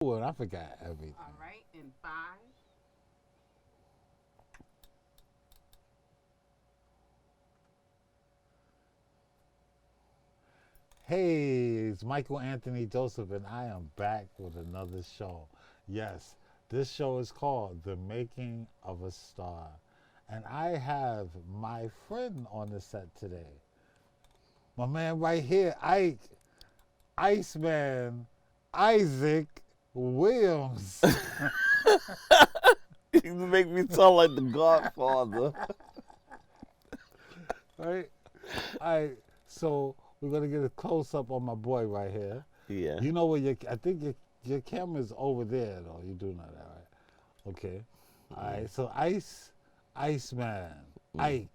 and I forgot everything. All right, in five. Hey, it's Michael Anthony Joseph, and I am back with another show. Yes, this show is called The Making of a Star. And I have my friend on the set today. My man right here, Iceman, Isaac Williams. You make me sound like the Godfather. Right? So we're gonna get a close up on my boy right here. Yeah. You know where I think your camera's over there though. You do know that, right? Okay. All right. So Iceman, Ike,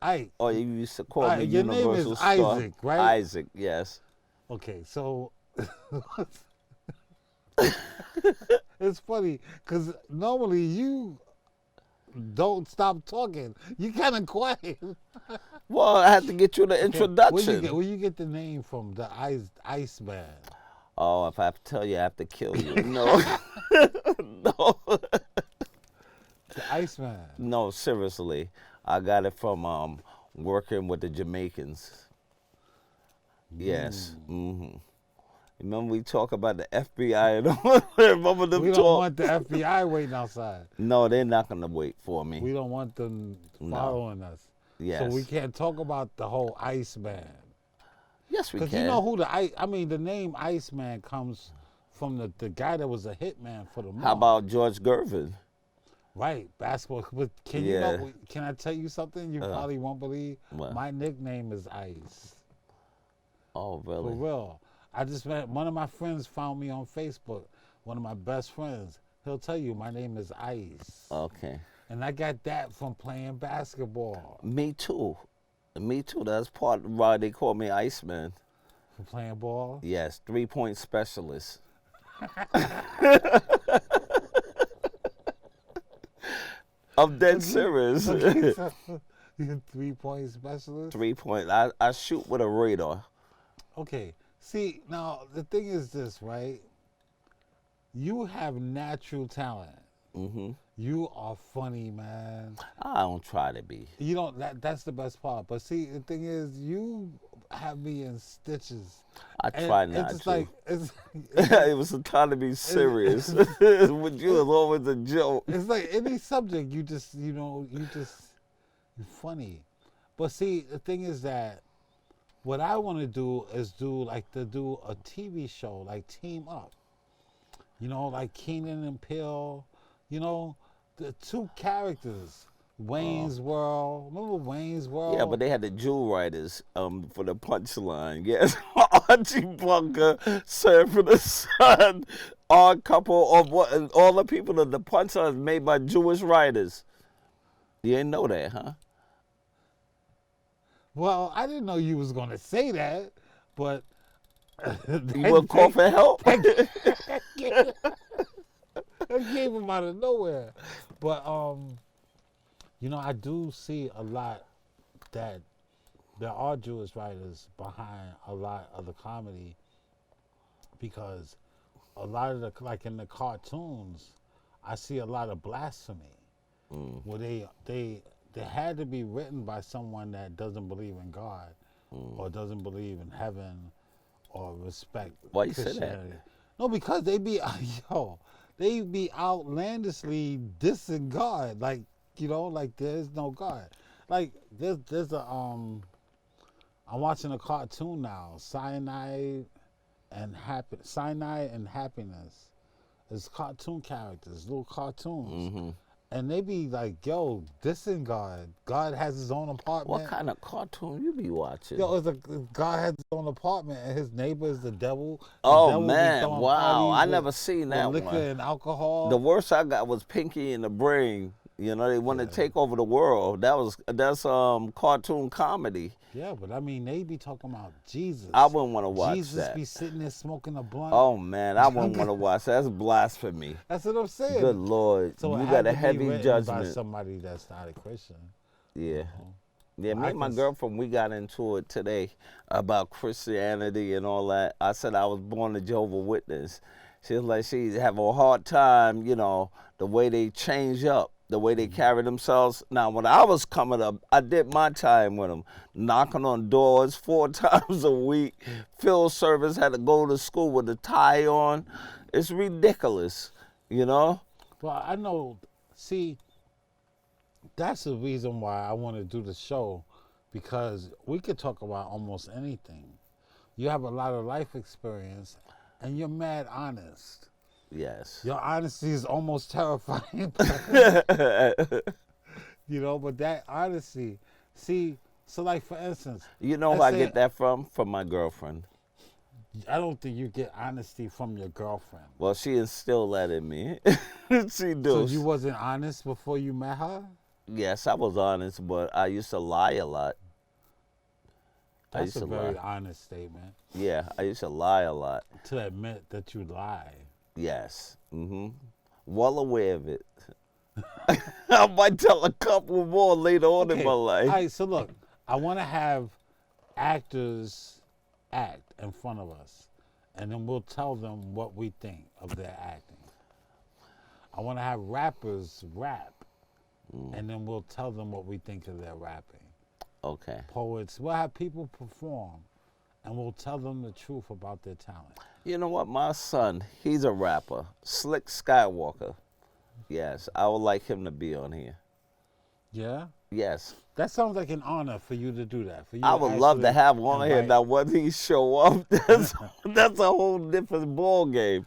Ike. Oh, you used to call me Your name is Universal Star. Isaac, right? Isaac, yes. Okay. So it's funny because normally you don't stop talking. You kind of quiet. Well, I had to get you the Okay, introduction. where you get the name from? The Iceman. Oh, if I have to tell you, I have to kill you. No. No. The Iceman. No, seriously. I got it from working with the Jamaicans. Yes. Mm-hmm. Remember we talk about the FBI and all? Remember them We don't talk? want the FBI waiting outside. No, they're not going to wait for me. We don't want them No. following us. Yes. So we can't talk about the whole Iceman. Yes, we Because can. you know who the name Iceman comes from the guy that was a hitman for the mob. How about George Gervin? Right, basketball. But can you Yeah. know, can I tell you something you probably won't believe? What? My nickname is Ice. Oh, For really? real. I just met one of my friends found me on Facebook. One of my best friends. He'll tell you my name is Ice. Okay. And I got that from playing basketball. Me too. Me too. That's part of why they call me Iceman. From playing ball. Yes, 3-point specialist. I'm dead serious. Okay, so you're a 3-point specialist. 3-point. I shoot with a radar. Okay. See, now the thing is this, right? You have natural talent. Hmm. You are funny, man. I don't try to be. You don't. That's the best part. But see, the thing is, you have me in stitches. I And try not it's just to. like it's. It was time to be serious. With you, it's always a joke. It's like any subject. You just, you're funny. But see, the thing is that what I want to do is do a TV show, like Team Up. You know, like Keenan and Peele. You know, the two characters, Wayne's World. Remember Wayne's World? Yeah, but they had the jewel writers for the punchline. Yes, Archie Bunker, Sanford the Son, Odd Couple, or what? And all the people of the punchline made by Jewish writers. You didn't know that, huh? Well, I didn't know you was gonna say that, but You would call for help. I came from out of nowhere. But I do see a lot that there are Jewish writers behind a lot of the comedy because a lot of like in the cartoons, I see a lot of blasphemy where they had to be written by someone that doesn't believe in God or doesn't believe in heaven or respect Why you say that? Christianity. No, because they be they be outlandishly dissing God, like like there's no God. Like there's a I'm watching a cartoon now, Cyanide and Happiness. It's cartoon characters, little cartoons. And they be like, yo, dissing God. God has his own apartment. What kind of cartoon you be watching? Yo, God has his own apartment, and his neighbor is the devil. The Oh, devil be man, throwing wow. parties I with- never seen that with liquor one. and alcohol. The worst I got was Pinky and the Brain. You know, they want to take over the world. That's cartoon comedy. Yeah, but I mean, they be talking about Jesus. I wouldn't want to watch Jesus that. be sitting there smoking a blunt. Oh man, I wouldn't want to watch that. That's blasphemy. That's what I'm saying. Good Lord, So it you had got to a be heavy written by judgment. somebody that's not a Christian. Yeah. Yeah, me I and my can s- girlfriend, we got into it today about Christianity and all that. I said I was born a Jehovah's Witness. She's like she have a hard time, you know, the way they change up, the way they carry themselves. Now, when I was coming up, I did my time with them, knocking on doors 4 times a week. Field service, had to go to school with a tie on. It's ridiculous, you know. Well, I know. See, that's the reason why I want to do the show, because we could talk about almost anything. You have a lot of life experience, and you're mad honest. Yes. Your honesty is almost terrifying. You know, but that honesty, see, so like for instance, You know where let's I say- get that from? From my girlfriend. I don't think you get honesty from your girlfriend. Well, she instilled that in me. She do. So you wasn't honest before you met her? Yes, I was honest, but I used to lie a lot. I That's used a to very lie. honest statement, Yeah, I used to lie a lot. to admit that you lie. Yes. Well aware of it. I might tell a couple more later on in my All life. right, so look, I want to have actors act in front of us, and then we'll tell them what we think of their acting. I want to have rappers rap, and then we'll tell them what we think of their rapping. Okay. Poets, we'll have people perform, and we'll tell them the truth about their talent. You know what? My son, he's a rapper. Slick Skywalker. Yes, I would like him to be on here. Yeah? Yes. That sounds like an honor for you to do that. For you I would love to actually have him on here. invite- Now, when he show up, that's a whole different ball game.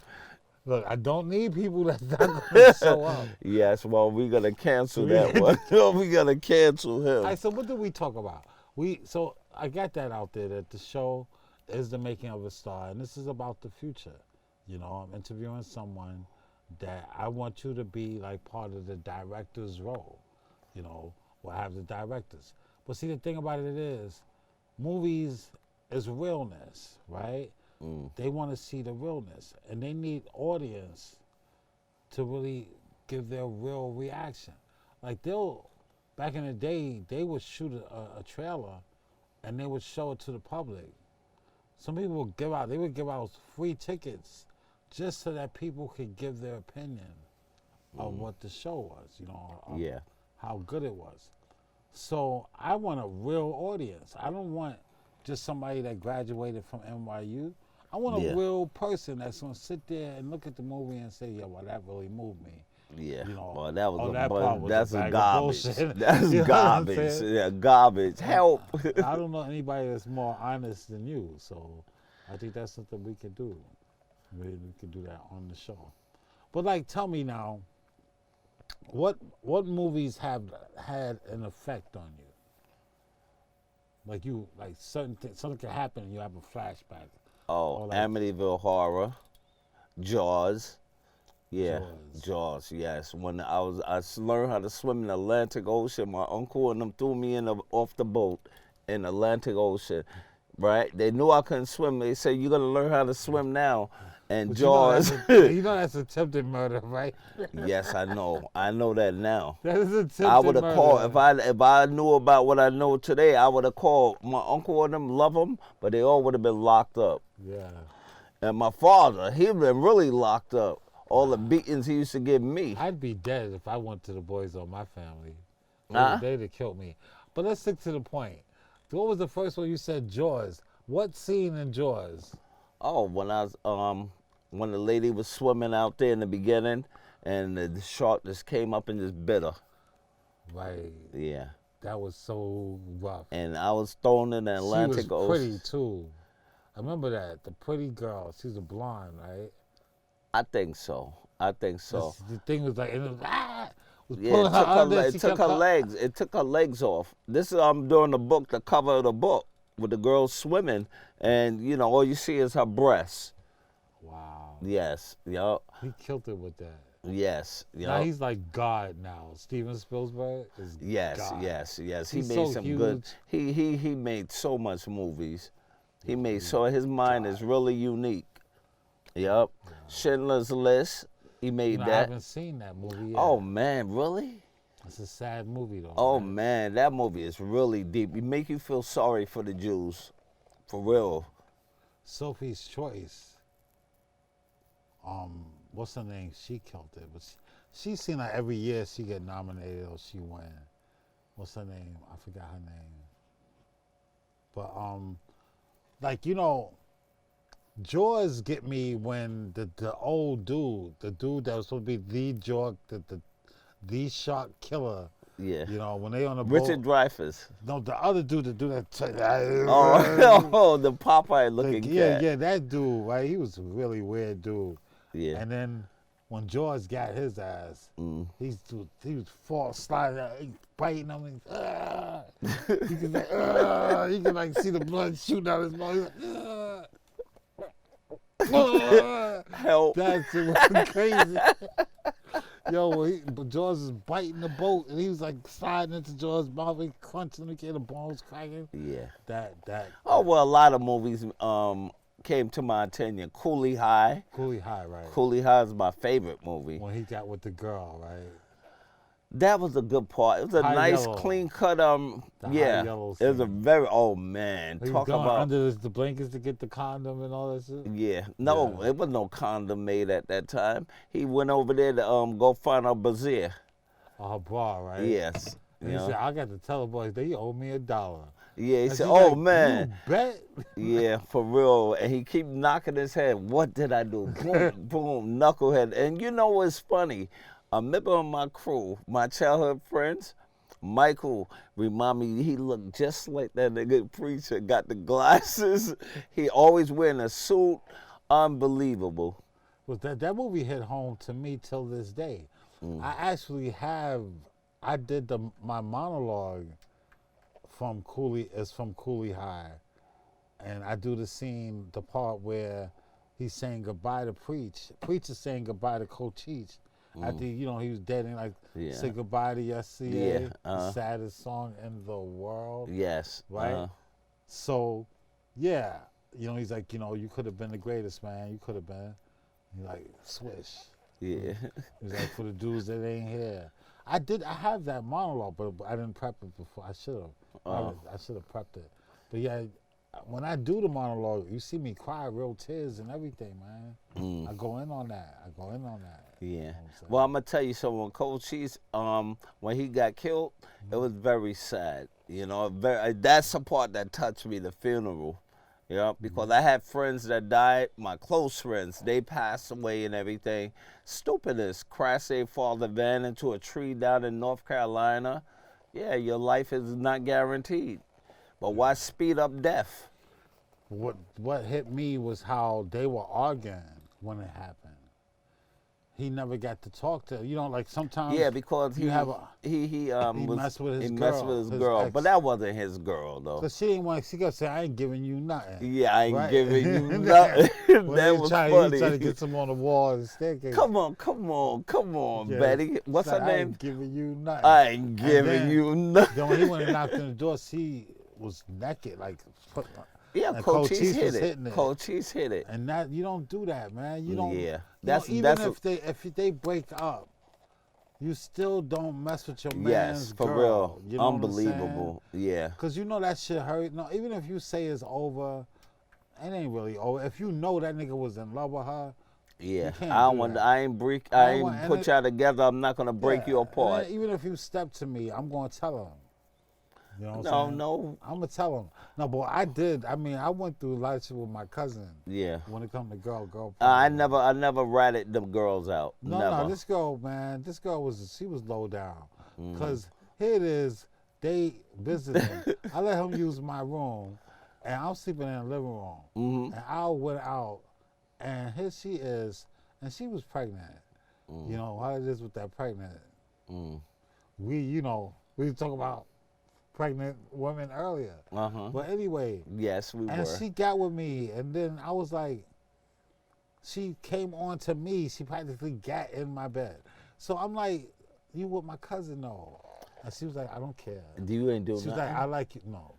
Look, I don't need people that's not going to show up. Yes, well, we're going to cancel that one. We're going to cancel him. All right, so what did we talk about? So I got that out there, that the show is the making of a star, and this is about the future. You know, I'm interviewing someone that I want you to be like part of the director's role. You know, we'll have the directors. But see, the thing about it is, movies is realness, right? They want to see the realness, and they need audience to really give their real reaction. Like back in the day, they would shoot a trailer, and they would show it to the public. Some people would give out free tickets just so that people could give their opinion of what the show was, you know, of Yeah. how good it was. So I want a real audience. I don't want just somebody that graduated from NYU. I want a Yeah. real person that's gonna sit there and look at the movie and say, "Yeah, well, that really moved me." Yeah. You know, Well, that was oh, a that bug. part was a That's a bag of garbage. bullshit. That's You know what I'm garbage. saying? Yeah, garbage. Help. I don't know anybody that's more honest than you, so I think that's something we could do. Maybe we could do that on the show. But like, tell me now, what movies have had an effect on you? Like something can happen and you have a flashback. Oh, Or like- Amityville Horror, Jaws. Yeah, Jaws. Jaws. Yes. When I learned how to swim in the Atlantic Ocean. My uncle and them threw me off the boat in the Atlantic Ocean. Right? They knew I couldn't swim. They said, "You're gonna learn how to swim now." And But Jaws. you know that's attempted murder, right? Yes, I know. I know that now. That is attempted I would have murder. called if I knew about what I know today. I would have called my uncle and them. Love them, but they all would have been locked up. Yeah. And my father, he'd been really locked up. All the beatings he used to give me. I'd be dead if I went to the boys on my family. Huh? They'd have killed me. But let's stick to the point. What was the first one you said? Jaws. What scene in Jaws? Oh, when the lady was swimming out there in the beginning, and the shark just came up and just bit her. Right. Yeah. That was so rough. And I was thrown in the Atlantic She was pretty Ocean. too. I remember that. The pretty girl. She's a blonde, right? I think so. The thing was like, was Yeah, pulling her under. it She took kept her legs. It took her legs off. This is during the book, the cover of the book, with the girl swimming, and you know all you see is her breasts. Wow. Yes, yup. He killed it with that. Yes, Now yup. he's like God now. Steven Spielberg is Yes, God. yes. He He's made so some huge. good. He made so much movies. He made his mind is really unique. Yup. Schindler's List. He made You know, I that. haven't seen that movie yet. Oh man, really? It's a sad movie though. Oh man. man, that movie is really deep. It make you feel sorry for the Jews, for real. Sophie's Choice. what's her name? She killed it. But she seemed like every year she get nominated or she win. What's her name? I forgot her name. But like Jaws get me when the old dude, the dude that was supposed to be the Jaws, the shark killer. Yeah. When they on the Richard boat. Dreyfuss. No, the other dude that do that. Oh, the Popeye looking cat. Yeah, that dude, right? He was a really weird dude. Yeah. And then when George got his ass, he was sliding out, biting him. You can like see the blood shooting out his mouth. Help. That's it, crazy. But George was biting the boat, and he was like sliding into George's mouth, and crunching the bones cracking. Yeah. That. Oh well, a lot of movies came to my attention. Coolie High. Coolie High, right? Coolie High is my favorite movie. When he got with the girl, right? That was a good part. It was a High nice, yellow. clean cut. The Yeah. high yellow It was a scene. very. Oh man, He talk was going about. under the blankets to get the condom and all that shit. Yeah. No, Yeah. it was no condom made at that time. He went over there to go find a bazier. Her bra, right? Yes. And You he know? said, I got to tell the boys, they owe me $1. Yeah. He And said, she's "Oh like, man." You bet? Yeah, for real. And he keep knocking his head. What did I do? Boom, boom, knucklehead. And you know what's funny? A member of my crew, my childhood friends, Michael, remind me, he looked just like that nigga preacher. Got the glasses. He always wearing a suit. Unbelievable. Was that movie hit home to me till this day. I actually I did my monologue from Coolie High. And I do the part where he's saying goodbye to Preach. Preach is saying goodbye to Cochise. After, he was dead and Yeah. say goodbye to your CA, Yeah, the saddest song in the world. Yes. Right? So, yeah, he's like, you could have been the greatest, man. You could have been. He's like, swish. Yeah. He's like, for the dudes that ain't here. I have that monologue, but I didn't prep it before. I should have. I should have prepped it. But yeah, when I do the monologue, you see me cry, real tears and everything, man. I go in on that. Yeah. Well, I'm gonna tell you something. When Cochise, when he got killed, it was very sad. That's the part that touched me. The funeral. Yeah, because I had friends that died, my close friends, they passed away and everything. Stupidest, crash their father van into a tree down in North Carolina. Yeah, your life is not guaranteed. But why speed up death? What hit me was how they were arguing when it happened. He never got to talk to like sometimes. Yeah, because you he have he messed with his messed girl, with his his girl, ex. but that wasn't his girl though. Cause she kept saying, I ain't giving you nothing. Yeah, I ain't Right? giving you nothing. When That he was trying funny. to get some on the wall and staircase. Come on, Yeah. Betty. What's She's her like, I name? ain't giving you nothing. I ain't giving then- you nothing. Then when he went and knocked on the door, she was naked, like. Yeah, and Cochise Cochise hit was it. hitting it. Cochise hit it. And that you don't do that, man. You don't. Yeah, Even if they break up, you still don't mess with your man's yes, for girl. real, You know unbelievable. Yeah, Because that shit hurt. No, even if you say it's over, it ain't really over. If you know that nigga was in love with her, yeah. can't I don't do want. that. I ain't break. I I don't want- ain't and put it- y'all together. I'm not gonna break you and apart. then even if you step to me, I'm gonna tell him. You know what I'm No, saying? no. I'm gonna tell him. No, but I did. I mean, I went through a lot of shit with my cousin. Yeah. When it come to girl. I never ratted them girls out. No, never. this girl, man, she was low down. Mm-hmm. Cause here it is, they visiting. I let him use my room, and I'm sleeping in the living room. Mhm. And I went out, and here she is, and she was pregnant. You know how it is with that pregnant. We were talking about pregnant women earlier. But anyway, Yes, we and were. she got with me, and then I was like, she came on to me. She practically got in my bed. So I'm like, you with my cousin though? And she was like, I don't care. You ain't doing She was nothing. like, I like you. No.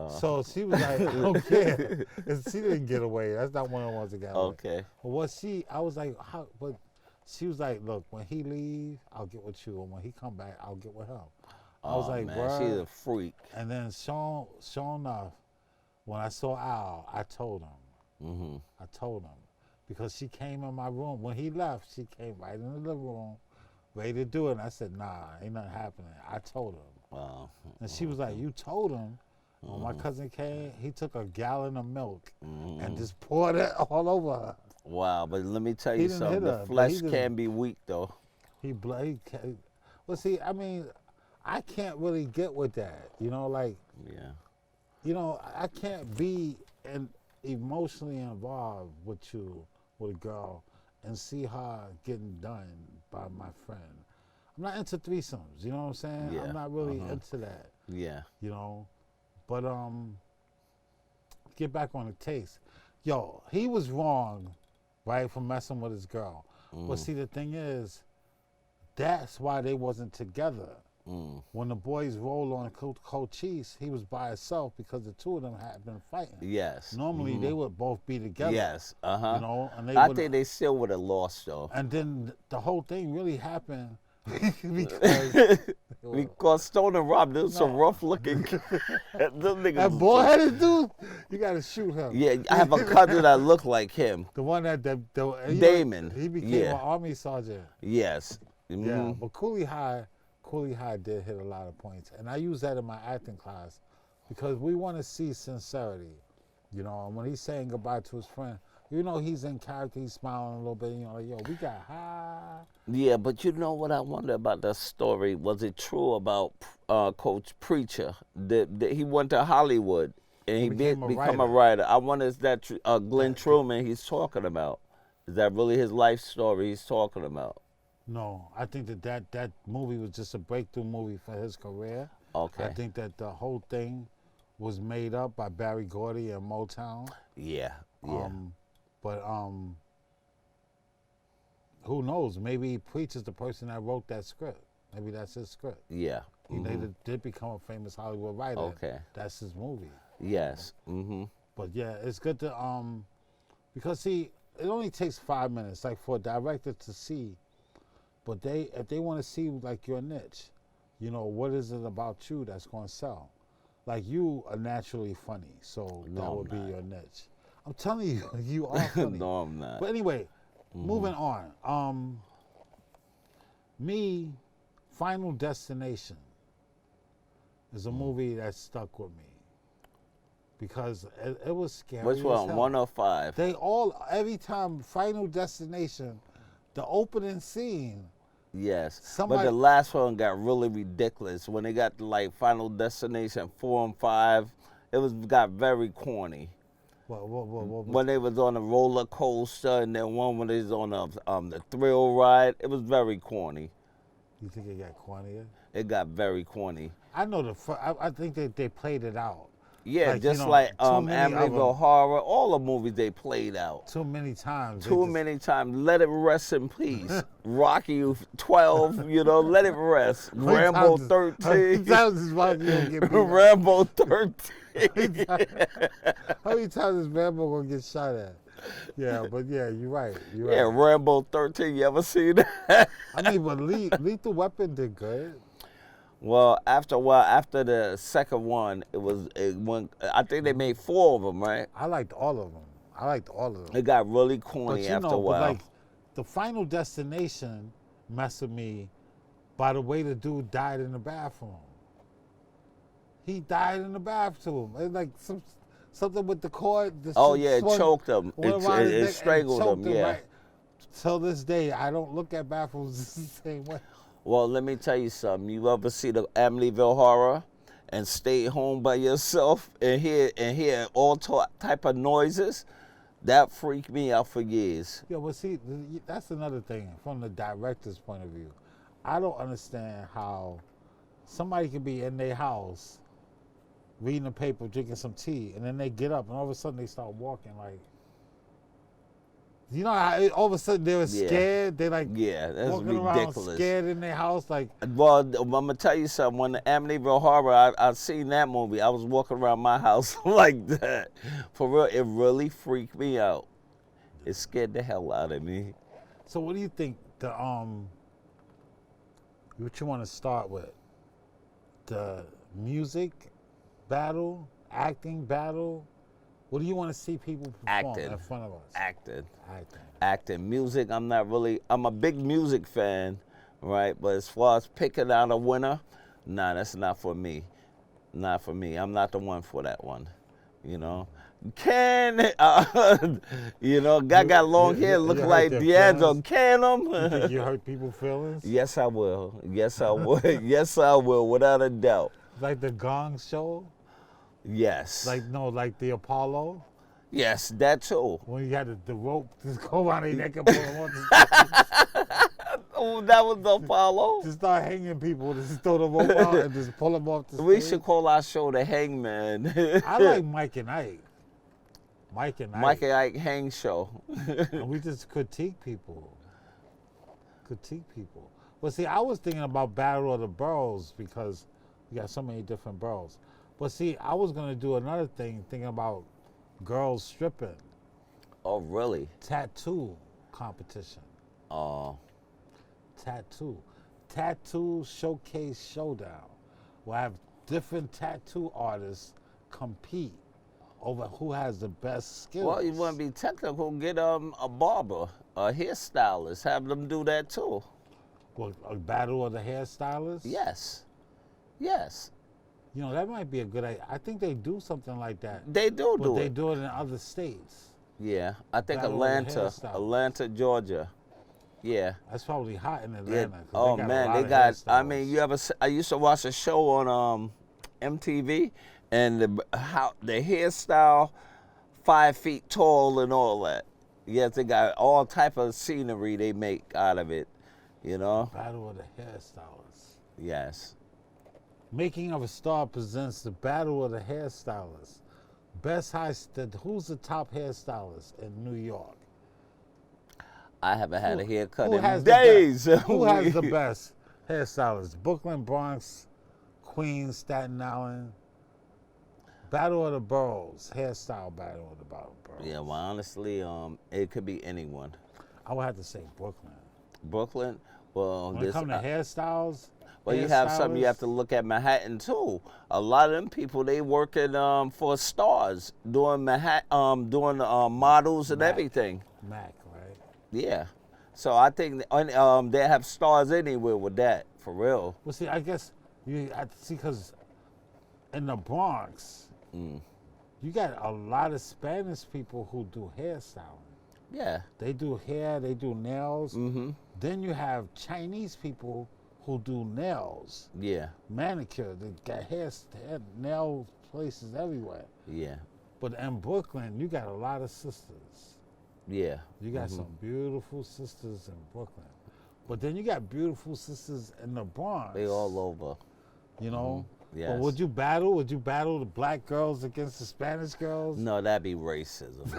So she was like, I don't care. And she didn't get away. That's not one of the ones that got away. Okay. But I was like, how? But she was like, look, when he leave, I'll get with you. And when he come back, I'll get with him. I was like, man, word. she's a freak. And then sure enough, when I saw Al, I told him. I told him. because she came in my room. When he left, she came right into the room, ready to do it. And I said, nah, ain't nothing happening. I told him. Wow. And she was like, you told him? When my cousin came, he took a gallon of milk and just poured it all over her. Wow, but let me tell He you didn't something. hit The her, but flesh he just- can be weak, though. Well, see, I mean, I can't really get with that. You know, like, Yeah. you know, I can't be emotionally involved with a girl, and see her getting done by my friend. I'm not into threesomes, you know what I'm saying? Yeah, I'm not really into that, Yeah. you know. But get back on the taste. Yo, he was wrong, right, for messing with his girl. But see, the thing is, that's why they wasn't together. When the boys rolled on Cochise, he was by himself because the two of them had been fighting. Yes. Normally, they would both be together. Yes. You know, and they I would. think they still would have lost, though. And then the whole thing really happened because Because Stone and Rob, they're some No. rough looking. Them niggas. that boy-headed dude, you got to shoot him. Yeah, I have a cousin that looked like him. The one that Damon. He became Yeah. an army sergeant. Yes. Yeah, Mhm. but Cooley High did hit a lot of points, and I use that in my acting class because we want to see sincerity, you know. And when he's saying goodbye to his friend, you know, he's in character, he's smiling a little bit, you know, like, yo, we got high. Yeah, but you know what I wonder about that story? Was it true about Coach Preacher? That he went to Hollywood and he became a become a writer. writer. I wonder is that Glenn Truman he's talking about? Is that really his life story he's talking about? No, I think that movie was just a breakthrough movie for his career. Okay. I think that the whole thing was made up by Barry Gordy and Motown. Yeah. Yeah. But who knows? Maybe Preach is the person that wrote that script. Maybe that's his script. Yeah. He later did become a famous Hollywood writer. Okay. That's his movie. Yes. But yeah, it's good to because see, it only takes 5 minutes, like for a director to see. But if they want to see like your niche, you know, what is it about you that's going to sell? Like you are naturally funny, so No, that I'm would be not. your niche. I'm telling you, you are funny. No, I'm not. But anyway, moving on. Final Destination is a movie that stuck with me because it was scary. Which as one? hell. 105. They all, every time Final Destination, the opening scene. Yes. But Somebody- the last one got really ridiculous. When they got to like Final Destination 4 and 5, got very corny. What, When they was on a roller coaster and then one when they was on the thrill ride, it was very corny. you think it got cornier? It got very corny. I know I think they played it out. Yeah, Like, just you know, like too many of Amityville them. Horror, all the movies they played out. Too many times. They Too just- many times. Let it rest in peace. Rocky 12, you know, let it rest. How many Rambo times 13. How many times is Rocky gonna get beat up? Rambo 13. How many times is Rambo gonna get shot at? Yeah, but yeah, you're right. You're Yeah, right. Rambo 13, you ever seen that? I mean, but Lethal Weapon did good. Well, after a while, after the second one, it went, I think they made 4 of them, right? I liked all of them. It got really But corny you after a know, while. but like the Final Destination messed with me by the way the dude died in the bathroom. He died in the bathroom. It's like something with the cord. Oh, yeah, it swung- choked him. went It around his neck and strangled choked him, yeah. Right. Till this day, I don't look at bathrooms the same way. Well, let me tell you something. You ever see the Amityville Horror and stay home by yourself and hear all type of noises? That freaked me out for years. Yeah, well, see, that's another thing from the director's point of view. I don't understand how somebody can be in their house reading the paper, drinking some tea, and then they get up and all of a sudden they start walking like, you know how all of a sudden they were Yeah. scared? They like Yeah, that's walking around ridiculous. scared in their house like, Well, I'm gonna tell you something. When the Amityville Horror, I seen that movie. I was walking around my house like that. For real, it really freaked me out. It scared the hell out of me. so what do you think what you want to start with? The music battle, acting battle, What do you want to see people perform Acting. in front of us? Acting. Acting. Acting. Music, I'm a big music fan, right? But as far as picking out a winner, nah, that's not for me. Not for me. I'm not the one for that one, you know. Guy got long hair, look you like hurt their D'Angelo. feelings? Can You him? think you hurt people's feelings? Yes, I will. Yes, I will. Yes, I will, without a doubt. Like the Gong Show? Yes. Like the Apollo? Yes, that too. When you had the rope just go around their neck and pull them off the stage. Oh, that was the Apollo. Just start hanging people, just throw the rope out and just pull them off the stage. We should call our show the Hangman. I like Mike and Ike. Mike and Ike Hang Show. And we just critique people. Well, see, I was thinking about Battle of the Boroughs because we got so many different boroughs. But see, I was going to do another thing, thinking about girls stripping. Oh, really? Tattoo competition. Oh. Tattoo Showcase Showdown. We'll have different tattoo artists compete over who has the best skills. Well, you want to be technical, get a barber, a hairstylist, have them do that too. Well, a battle of the hairstylists? Yes. Yes. You know, that might be a good idea. I think they do something like that. They do But do they it. do it in other states. Yeah. I think Battle of the Atlanta, Georgia. Yeah. That's probably hot in Yeah. Atlanta. 'cause Oh they got a man, lot they of got. I hairstyles. mean, I used to watch a show on MTV, and the hairstyle, 5 feet tall and all that. Yes, they got all type of scenery they make out of it. You know. Battle of the hairstylists. Yes. Making of a Star presents the Battle of the Hairstylists. Who's the top hairstylist in New York? I haven't had a haircut Who in has days. Who has the best hairstylists? Brooklyn, Bronx, Queens, Staten Island. Battle of the Boroughs. Hairstyle Battle of the Boroughs. Yeah, well, honestly, it could be anyone. I would have to say Brooklyn. Brooklyn, well, When it comes to hairstyles, well, you have something you have to look at Manhattan too. A lot of them people they working for stars doing Manhattan, doing models and Mac. everything. Mac, right? Yeah, so I think they have stars anywhere with that for real. Well, see, I guess because in the Bronx, you got a lot of Spanish people who do hairstyling. Yeah. They do hair, they do nails. Mm-hmm. Then you have Chinese people who do nails, Yeah. manicure. They got nail places everywhere. Yeah. But in Brooklyn, you got a lot of sisters. Yeah. You got some beautiful sisters in Brooklyn. But then you got beautiful sisters in the Bronx. They all over. You know? Yes. But would you battle the black girls against the Spanish girls? No, that'd be racism.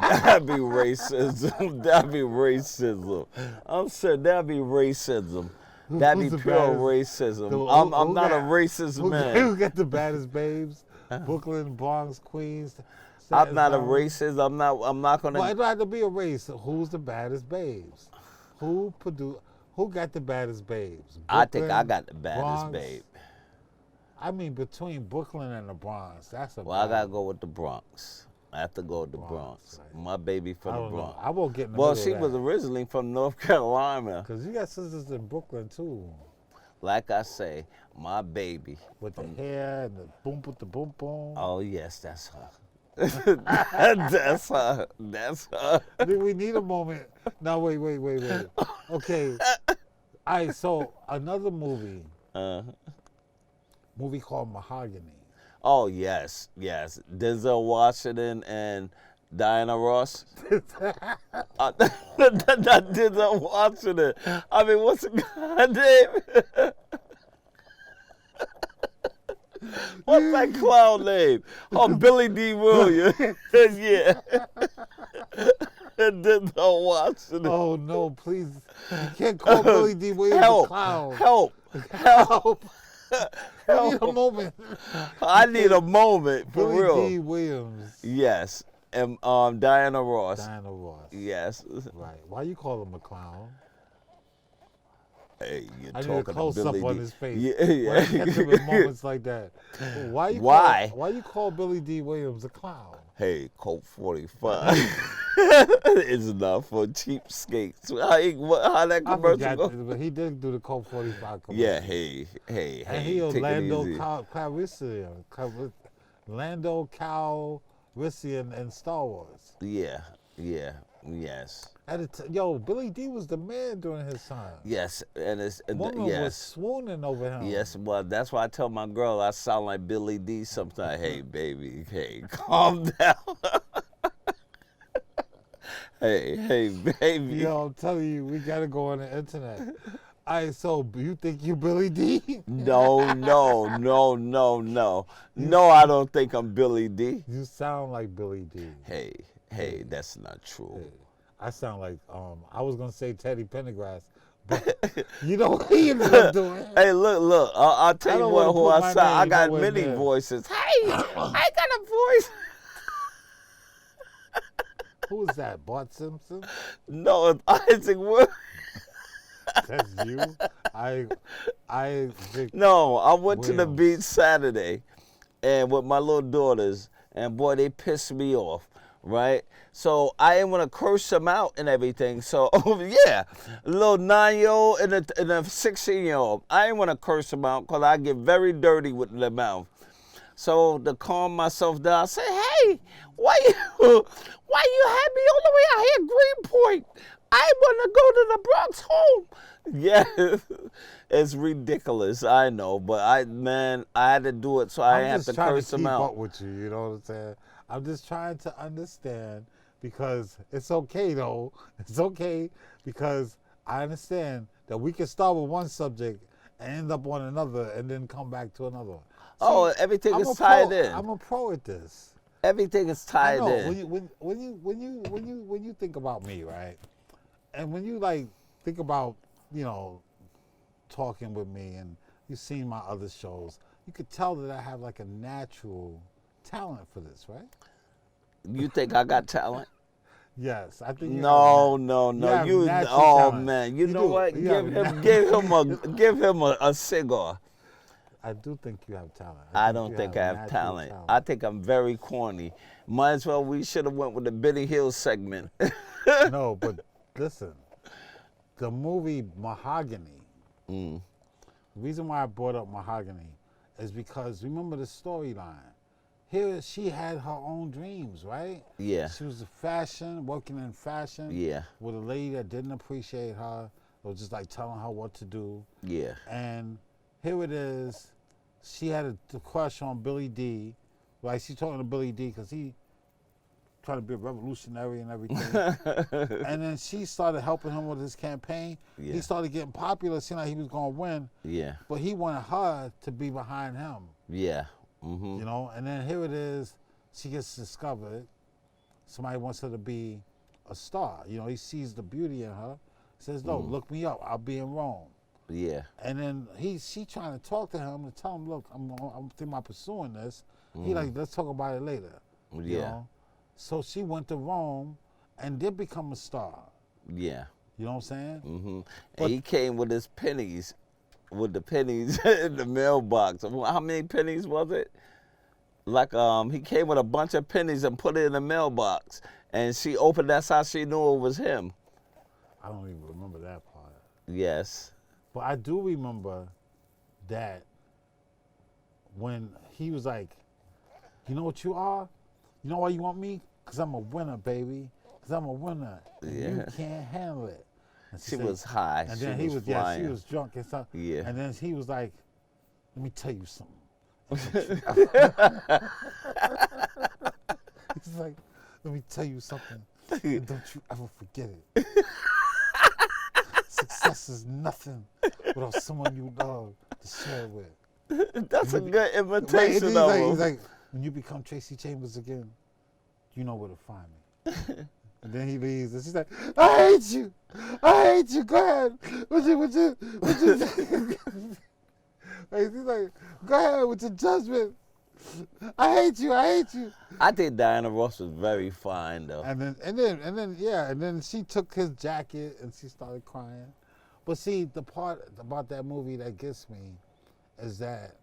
That'd be racism. That'd be racism. I'm saying that'd be racism. That'd Who's be the pure baddest? racism. Who I'm not a got- racist Who man. got the baddest babes? Brooklyn, Bronx, Queens. I'm not a Staten Island. racist. I'm not gonna. Well, it don't have to be a race. Who's the baddest babes? Who got the baddest babes? I think I Brooklyn, got the baddest Bronx? babe. I mean, between Brooklyn and the Bronx, that's a. Well, I gotta battle. go with the Bronx. I have to go with the Bronx. right. My baby I from the don't know. Bronx. I won't get in the Well, middle she of was that. originally from North Carolina. Cause you got sisters in Brooklyn too, Like I say, my baby. with the hair and the boom, with the boom, boom. Oh yes, that's her. That's her. That's her. We need a moment. No, wait. Okay. All right. So another movie called Mahogany. Oh yes, yes. Denzel Washington and Diana Ross. Not Denzel Washington. I mean, what's the guy name? What's that clown name? Oh, Billy D. Williams. Yeah. Denzel Washington. Oh no, please! You can't call Billy D. Williams a Help! clown. Help! Help! I need a moment. I need a moment for Billy real. D. Williams. Yes, and Diana Ross. Diana Ross. Yes. Right. Why you call him a clown? Hey, you're I need a talking to close up Billy on D. his face. Yeah, When I catch him in yeah. moments like that. Why? Why? Why you call Billy D. Williams a clown? Hey, Colt 45 is enough for cheapskates. How that I commercial forgot, go? but he did do the Colt 45 commercial. Yeah, hey, And he take it Lando easy. Calrissian, Lando Calrissian in Star Wars. Yeah, yes. Yo, Billy D was the man during his time. Yes, and Woman was yes. swooning over him. Yes, well, that's why I tell my girl I sound like Billy D sometimes. Hey, baby, hey, calm down. hey, baby. Yo, I'm telling you, we gotta go on the internet. All right, so you think you Billy D? No. No, I don't think I'm Billy D. You sound like Billy D. Hey, that's not true. Hey, I sound like I was gonna say Teddy Pendergrass, but you know what he ended up doing. Hey, look. I'll tell you don't what. wanna Who put I my sound. I name got nowhere many near. voices. Hey, I got a voice. Who is that? Bart Simpson? No, it's Isaac Wood. That's you. I think No, I went to the Williams. beach Saturday, and with my little daughters, and boy, they pissed me off, right? So I didn't want to curse them out and everything. So yeah, a little 9-year-old and a 16-year-old. I didn't want to curse them out because I get very dirty with the mouth. So to calm myself down, I say, hey, why you had me all the way out here, Greenpoint? I want to go to the Bronx home. Yeah, it's ridiculous. I know, but I had to do it so I I'm didn't have just to trying curse to them keep out. up with you. You know what I'm saying? I'm just trying to understand because it's okay though. It's okay because I understand that we can start with one subject and end up on another and then come back to another. Oh, See, everything I'm is a tied pro, in. I'm a pro at this. Everything is I tied know in. when you think about me, right? And when you like think about, you know, talking with me and you've seen my other shows, you could tell that I have like a natural talent for this, right? You think I got talent? Yes, I think you No. have You natural oh talent. man, you You know do. what? You have Give him a cigar. I do think you have talent. I don't think I have natural talent. I think I'm very corny. Might as well we should have went with the Benny Hill segment. No, but listen, the movie Mahogany. The reason why I brought up Mahogany is because remember the storyline. Here she had her own dreams, right? Yeah. She was working in fashion. Yeah. With a lady that didn't appreciate her, was just like telling her what to do. Yeah. And here it is. She had a crush on Billy D. Like she's talking to Billy D because he trying to be a revolutionary and everything. And then she started helping him with his campaign. Yeah. He started getting popular, seeing like he was going to win. Yeah. But he wanted her to be behind him. Yeah. Mm-hmm. You know, and then here it is. She gets discovered. Somebody wants her to be a star. You know, he sees the beauty in her. Says, "No, look me up. I'll be in Rome." Yeah. And then she trying to talk to him and tell him, "Look, I'm thinking about pursuing this." He like, "Let's talk about it later." Yeah. You know? So she went to Rome and did become a star. Yeah. You know what I'm saying? Mm-hmm. But- And he came with his pennies, with the pennies in the mailbox. How many pennies was it? Like he came with a bunch of pennies and put it in the mailbox, and she opened. That's how she knew it was him. I don't even remember that part. Yes. But I do remember that when he was like, "You know what you are? You know why you want me? Because I'm a winner, baby. Because I'm a winner. And you Yeah. can't handle it." And She said- was high. And She then he was flying. she was drunk and stuff. Yeah. And then he was like, "Let me tell you something." He's like, "Let me tell you something. And don't you ever forget it. Success is nothing without someone you love to share with." That's a good Right, and imitation he's of like, him. he's like, "When you become Tracy Chambers again, you know where to find me." And then he leaves, and she's like, "I hate you. I hate you. Go ahead. Would you?" Like, he's like, "Go ahead with your judgment. I hate you. I hate you." I think Diana Ross was very fine though. And then she took his jacket and she started crying. But see, the part about that movie that gets me is that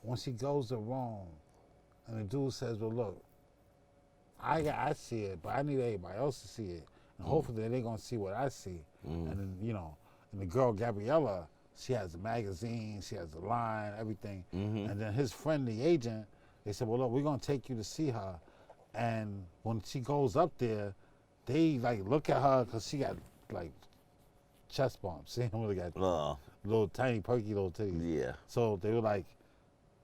when she goes to Rome and the dude says, "Well, look, I see it, but I need everybody else to see it, and hopefully they're gonna see what I see. And then and the girl Gabriella, she has a magazine, she has a line, everything. And then his friend, the agent, they said, well, look, we're gonna take you to see her, and when she goes up there, they like look at her because she got like chest bumps. She really got little tiny perky little titties. Yeah. So they were like,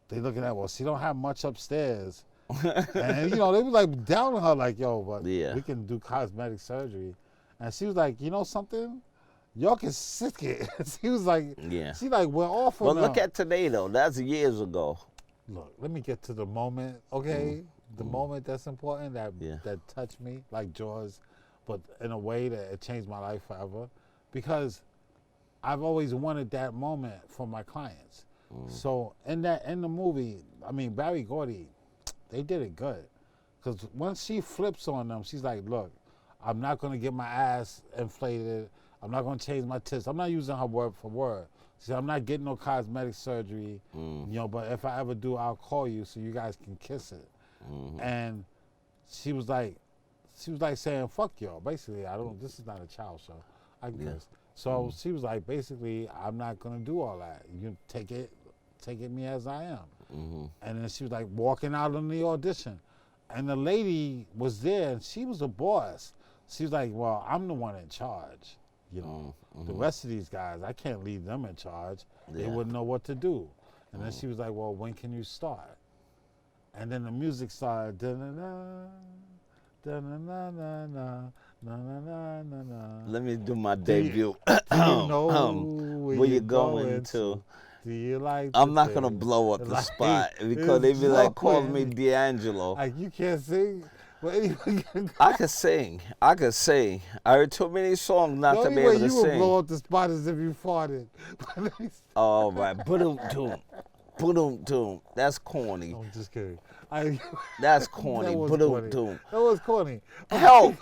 they looking at, well, she don't have much upstairs. And they were like down on her like, yo, but we can do cosmetic surgery. And she was like, you know something? Y'all can sick it. She was like, she like, we're off on Well, look at today, though. That's years ago. Look, let me get to the moment, okay? The moment that's important, that touched me, like Jaws, but in a way that it changed my life forever. Because I've always wanted that moment for my clients. So in the movie, I mean, Barry Gordy, they did it good. Because once she flips on them, she's like, look, I'm not going to get my ass inflated. I'm not going to change my tits. I'm not using her word for word. She said, I'm not getting no cosmetic surgery, but if I ever do, I'll call you so you guys can kiss it. And she was like saying, fuck y'all. Basically, this is not a child show. I can kiss. So she was like, basically, I'm not going to do all that. You take it me as I am. And then she was like walking out on the audition. And the lady was there, and she was a boss. She was like, well, I'm the one in charge. The rest of these guys, I can't leave them in charge. They wouldn't know what to do. And then she was like, well, when can you start? And then the music started, da-na-na, da-na-na-na-na, na-na-na-na-na. Let me do my debut. Do you know where you going to? Do you like I'm not going to blow up the spot because they be like calling me D'Angelo. Like, you can't sing? Well, anyway, I could sing. I heard too many songs not to be able to sing. The only way you would blow up the spot is if you farted. All right. Boom. That's corny. I'm just kidding. That's corny. That was corny. Help.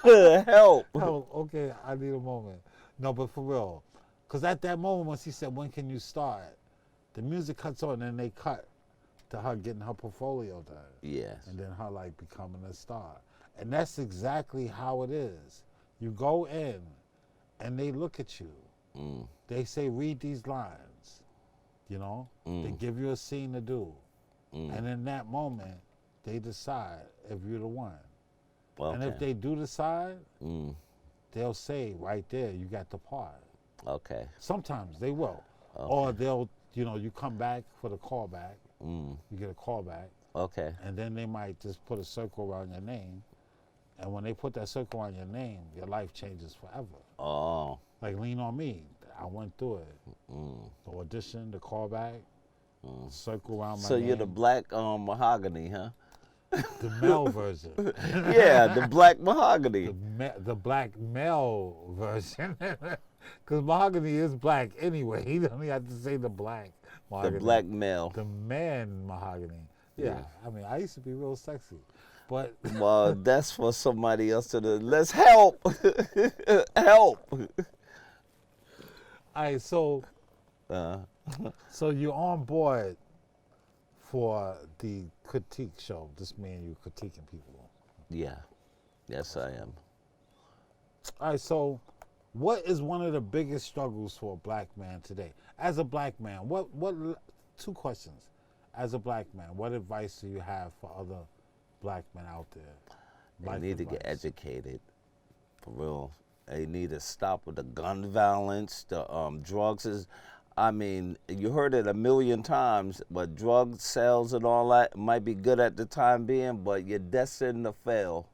Help. Help. Okay, I need a moment. No, but for real. Because at that moment when she said, when can you start? The music cuts on and they cut to her getting her portfolio done. Yes. And then her like becoming a star. And that's exactly how it is. You go in and they look at you. They say, read these lines. They give you a scene to do. And in that moment, they decide if you're the one. Okay. And if they do decide, they'll say right there, you got the part. Okay. Sometimes they will. Okay. Or they'll, you come back for the callback. You get a callback. Okay. And then they might just put a circle around your name. And when they put that circle around your name, your life changes forever. Oh. Like Lean on Me. I went through it. The audition, the callback, the circle around my name. So you're the black mahogany, huh? The male version. Yeah, the black mahogany. The black male version. Because mahogany is black anyway. You don't have to say the black mahogany. The black male. The man mahogany. Yeah. I mean, I used to be real sexy. But well, that's for somebody else to do. Let's help. Help. All right, so you're on board for the critique show. This man, you critiquing people. Yeah. Yes, I am. All right, so what is one of the biggest struggles for a black man today? As a black man, what 2 questions. As a black man, what advice do you have for other black men out there? They need to get educated, for real. They need to stop with the gun violence, the drugs. I mean, you heard it a million times, but drug sales and all that might be good at the time being, but you're destined to fail,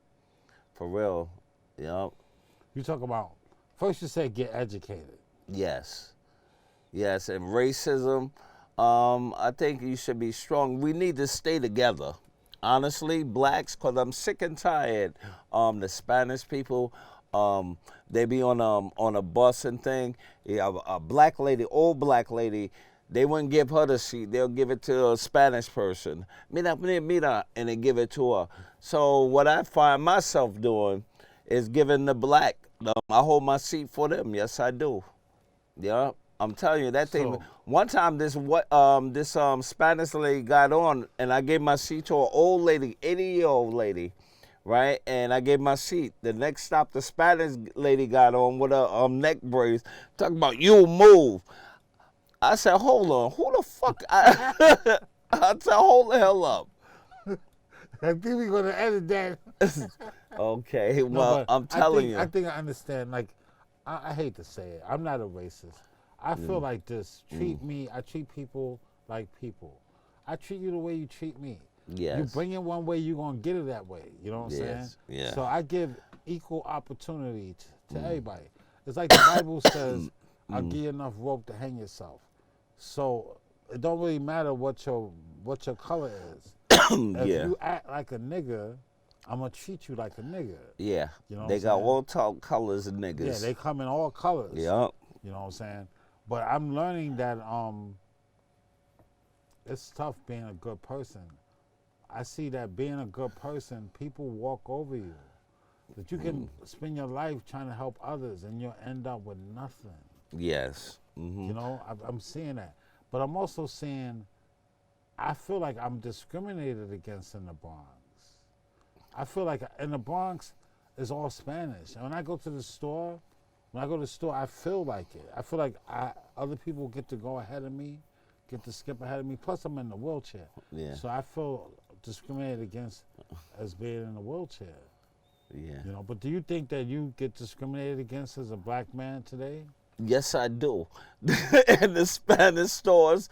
for real. You talk about, first you say get educated. Yes, and racism, I think you should be strong. We need to stay together. Honestly, blacks, because I'm sick and tired. The Spanish people, they be on a bus and thing. A black lady, old black lady, they wouldn't give her the seat. They'll give it to a Spanish person. Mira, and they give it to her. So what I find myself doing is giving the black. I hold my seat for them. Yes, I do. Yeah, I'm telling you that thing. One time, this Spanish lady got on, and I gave my seat to an old lady, 80-year-old lady, right? And I gave my seat. The next stop, the Spanish lady got on with a neck brace, talking about you move. I said, hold on, who the fuck? I said, hold the hell up. I think we're gonna edit that. Okay, No, well, but I'm telling I you. think I understand. Like, I hate to say it, I'm not a racist. I feel like this. Treat me. I treat people like people. I treat you the way you treat me. You Yes. bring it one way, you're gonna get it that way. You know what I'm saying? Yes, yeah. So I give equal opportunity to everybody. It's like the Bible says, "I'll give you enough rope to hang yourself." So it don't really matter what your color is. If Yeah. you act like a nigga, I'm gonna treat you like a nigga. Yeah. You know what They I'm got saying? all colors of niggas. Yeah, they come in all colors. Yup. You know what I'm saying? But I'm learning that it's tough being a good person. I see that being a good person, people walk over you. That you can spend your life trying to help others and you'll end up with nothing. Yes. Hmm. You know, I'm seeing that. But I'm also seeing, I feel like I'm discriminated against in the Bronx. I feel like in the Bronx, it's all Spanish. And when I go to the store, I feel like it. I feel like other people get to go ahead of me, get to skip ahead of me. Plus, I'm in the wheelchair. Yeah. So I feel discriminated against as being in a wheelchair. Yeah. You know, but do you think that you get discriminated against as a black man today? Yes, I do. In the Spanish stores,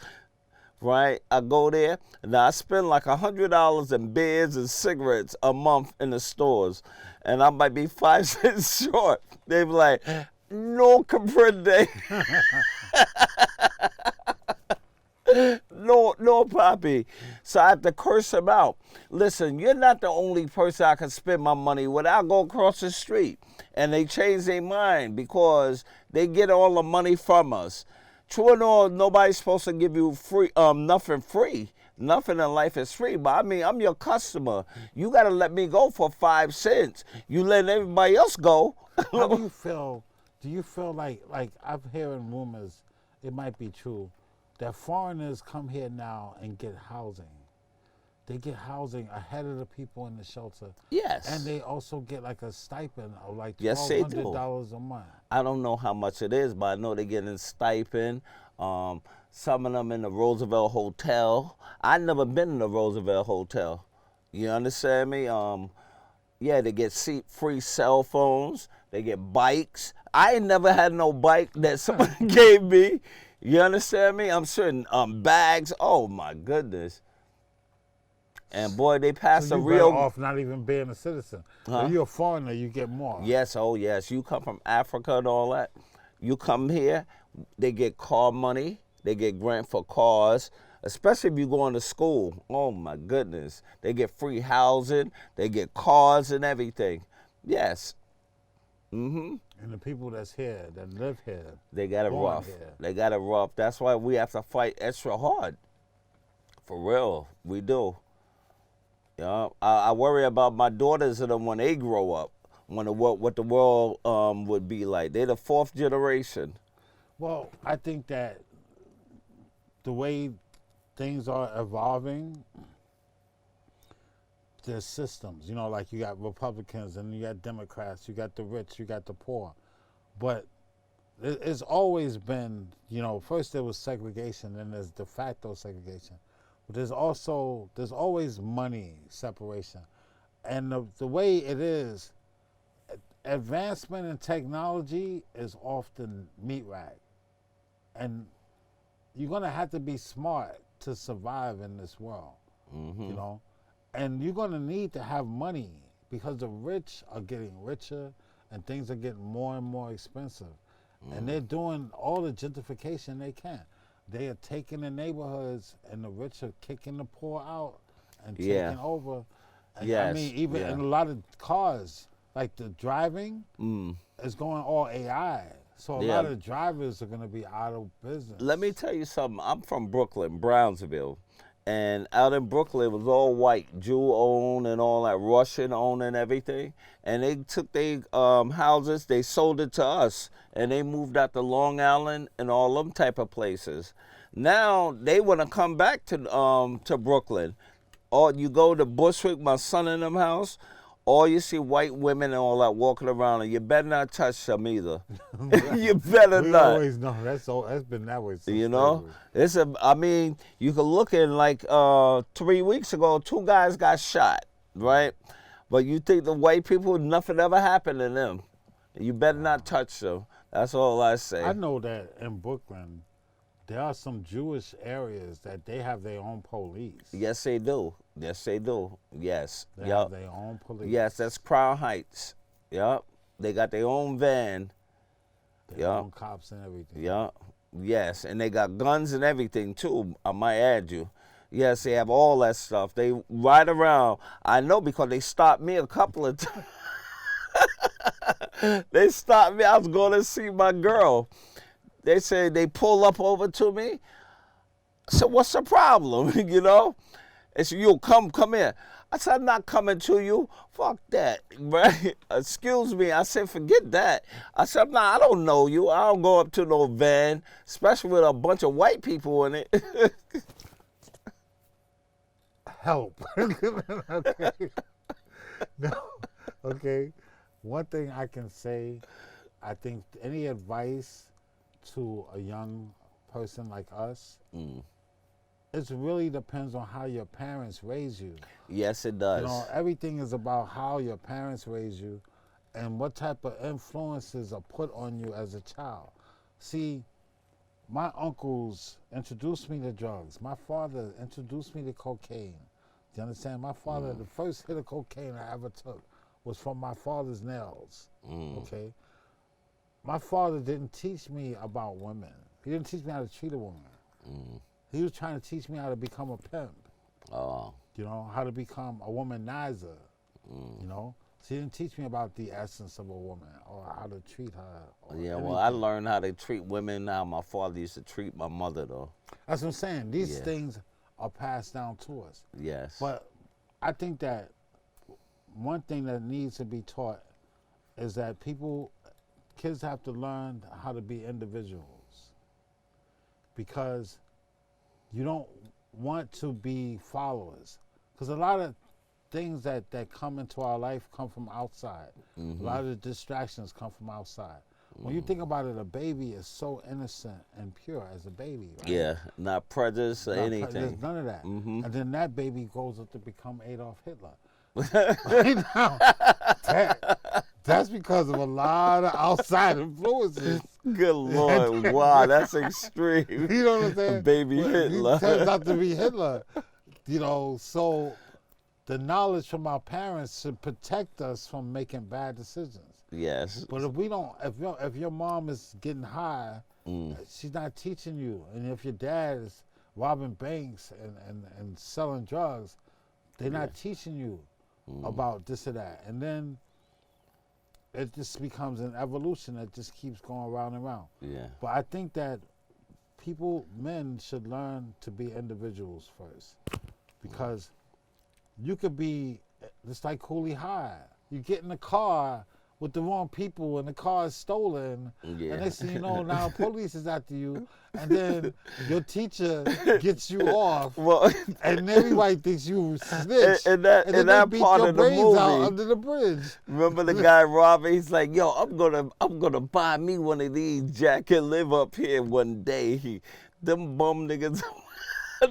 right? I go there. Now I spend like $100 in beers and cigarettes a month in the stores, and I might be 5 cents short. They be like, "No comprende." No, papi. So I have to curse him out. Listen, you're not the only person I can spend my money with. I'll go across the street and they change their mind because they get all the money from us. True or no, nobody's supposed to give you nothing free. Nothing in life is free, but I mean, I'm your customer. You got to let me go for 5 cents. You let everybody else go. How do you feel? Do you feel like I'm hearing rumors, it might be true, that foreigners come here now and get housing? They get housing ahead of the people in the shelter. Yes. And they also get like a stipend of like Yes, they do. $1,200 a month. I don't know how much it is, but I know they're getting stipend. Some of them in the Roosevelt Hotel. I've never been in the Roosevelt Hotel. You understand me? Yeah, they get free cell phones. They get bikes. I ain't never had no bike that somebody gave me. You understand me? I'm certain bags. Oh my goodness. And boy, they pass So a you real. better off not even being a citizen. If you're a foreigner, you get more. Yes, oh yes. You come from Africa and all that. You come here, they get car money. They get grant for cars, especially if you going to school. Oh my goodness. They get free housing. They get cars and everything. Yes. Mm-hmm. And the people that's here, that live here, They got it born rough. here. They got it rough. That's why we have to fight extra hard. For real, we do. Yeah, I worry about my daughters and them when they grow up, what the world would be like. They're the 4th generation. Well, I think that the way things are evolving, there's systems. You know, like you got Republicans and you got Democrats, you got the rich, you got the poor. But it's always been, you know, first there was segregation, then there's de facto segregation. But there's always money separation. And the way it is, advancement in technology is often meat rag. And you're going to have to be smart to survive in this world, you know? And you're going to need to have money because the rich are getting richer and things are getting more and more expensive. And they're doing all the gentrification they can. They are taking the neighborhoods and the rich are kicking the poor out and taking over. And I mean, even in a lot of cars, like the driving is going all AI. So a lot of drivers are going to be out of business. Let me tell you something. I'm from Brooklyn, Brownsville. And out in Brooklyn, it was all white, Jew-owned and all that, Russian-owned and everything. And they took their houses, they sold it to us. And they moved out to Long Island and all them type of places. Now, they want to come back to Brooklyn. Or you go to Bushwick, my son in them house, all you see white women and all that walking around, and you better not touch them either. You better We not. always know that's been that way since You know, slavery. I mean, you could look in like 3 weeks ago, 2 guys got shot, right? But you think the white people, nothing ever happened to them. You better not touch them. That's all I say. I know that in Brooklyn, there are some Jewish areas that they have their own police. Yes, they do. Yes, they do. Yes. They Yup. have their own police. Yes, that's Crown Heights. Yup. They got their own van. Their Yup. own cops and everything. Yup. Yes, and they got guns and everything too. I might add you. Yes, they have all that stuff. They ride around. I know because they stopped me a couple of times. They stopped me. I was going to see my girl. They said they pull up over to me. I said, "What's the problem?" You know? They said, "You come here." I said, "I'm not coming to you. Fuck that." Right? Excuse me. I said, "Forget that." I said, "Nah, I don't know you. I don't go up to no van, especially with a bunch of white people in it." Help. Okay. No. Okay. One thing I can say, I think any advice to a young person like us, it really depends on how your parents raise you. Yes, it does. You know, everything is about how your parents raise you and what type of influences are put on you as a child. See, my uncles introduced me to drugs. My father introduced me to cocaine. Do you understand? My father, the first hit of cocaine I ever took was from my father's nails. Okay? My father didn't teach me about women. He didn't teach me how to treat a woman. He was trying to teach me how to become a pimp. Oh. You know, how to become a womanizer. You know? So he didn't teach me about the essence of a woman or how to treat her. Or Yeah, well, I learned how to treat women now. My father used to treat my mother, though. That's what I'm saying. These Yeah. things are passed down to us. Yes. But I think that one thing that needs to be taught is that kids have to learn how to be individuals, because you don't want to be followers. Because a lot of things that come into our life come from outside. A lot of the distractions come from outside. When you think about it, a baby is so innocent and pure as a baby, right? Yeah, not prejudice or anything. There's none of that. And then that baby grows up to become Adolf Hitler. Now, that's because of a lot of outside influences. Good Lord, wow, that's extreme. You know what I'm saying? Baby Hitler. He turns out to be Hitler. You know, so the knowledge from our parents should protect us from making bad decisions. Yes. But if we don't, if your mom is getting high, she's not teaching you. And if your dad is robbing banks and selling drugs, they're not teaching you about this or that. And then it just becomes an evolution that just keeps going around and around. Yeah. But I think that men should learn to be individuals first. Because you could be just like Cooley High. You get in the car with the wrong people and the car is stolen. Yeah. And next thing you know, now police is after you. And then your teacher gets you off. Well, And everybody thinks you snitched. in that and then they beat part your of the brains out movie, under the bridge. remember the guy Robert? He's like, "Yo, I'm gonna buy me one of these. Jack can live up here one day." Them bum niggas.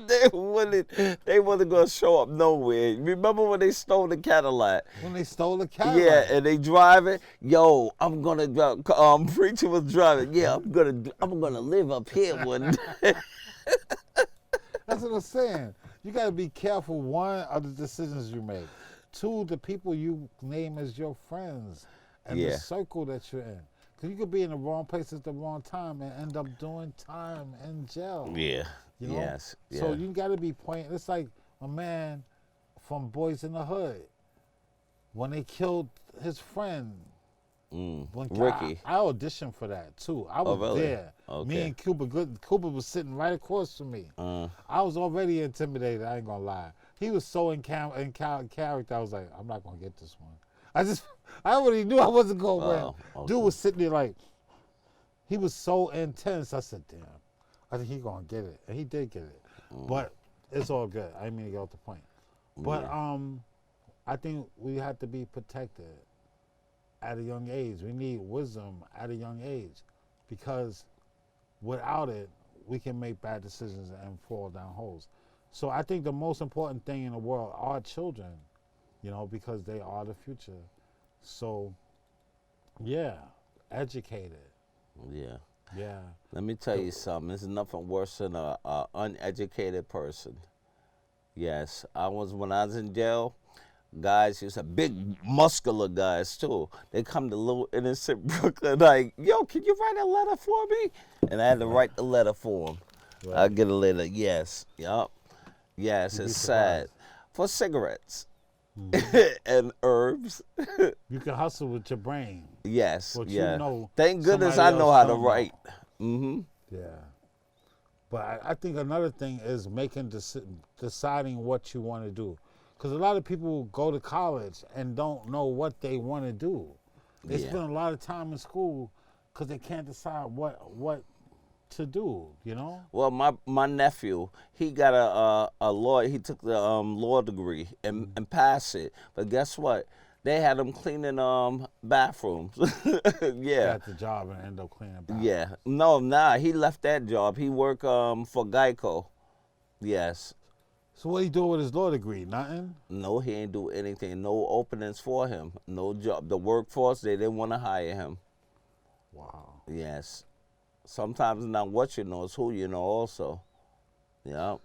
They wasn't gonna show up nowhere. Remember when they stole the Cadillac? When they stole the Cadillac. Yeah, and they driving. Yo, I'm gonna preacher was driving. Yeah, I'm gonna live up here one day. That's what I'm saying. You got to be careful, one, of the decisions you make. Two, the people you name as your friends and the circle that you're in. Because you could be in the wrong place at the wrong time and end up doing time in jail. Yeah. You know? Yes. Yeah. So you got to be pointing. It's like a man from Boys in the Hood. When they killed his friend. Ricky. I auditioned for that too. I was really? there. Okay. Me and Cooper was sitting right across from me. I was already intimidated. I ain't gonna lie. He was so in character. I was like, I'm not gonna get this one. I already knew I wasn't gonna win. Okay. Dude was sitting there like, he was so intense. I said, damn, I think he gonna get it, and he did get it. But it's all good. I didn't mean to get off the point. But I think we have to be protected at a young age. We need wisdom at a young age because without it, we can make bad decisions and fall down holes. So I think the most important thing in the world are children, because they are the future. So, yeah, educated. Yeah. Yeah. Let me tell you something. There's nothing worse than a uneducated person. Yes, when I was in jail, guys used to big muscular guys too. They come to little innocent Brooklyn like, yo, can you write a letter for me? And I had to write the letter for him. Right. I get a letter. Yes. Yup. Yes, You'd be it's sad. surprised. For cigarettes and herbs. You can hustle with your brain. Yes. But yeah. you know Thank goodness I somebody know else how to don't know. write. Mm-hmm. Yeah. But I think another thing is deciding what you want to do. Because a lot of people go to college and don't know what they want to do. They Yeah. spend a lot of time in school because they can't decide what to do, Well, my nephew, he got a law. He took the law degree and passed it. But guess what? They had him cleaning bathrooms. Yeah. Got the job and end up cleaning back. Yeah. No, he left that job. He worked for Geico. Yes. So what he doing with his law degree? Nothing? No, he ain't do anything. No openings for him. No job. The workforce, they didn't want to hire him. Wow. Yes. Sometimes not what you know, it's who you know also. Yeah.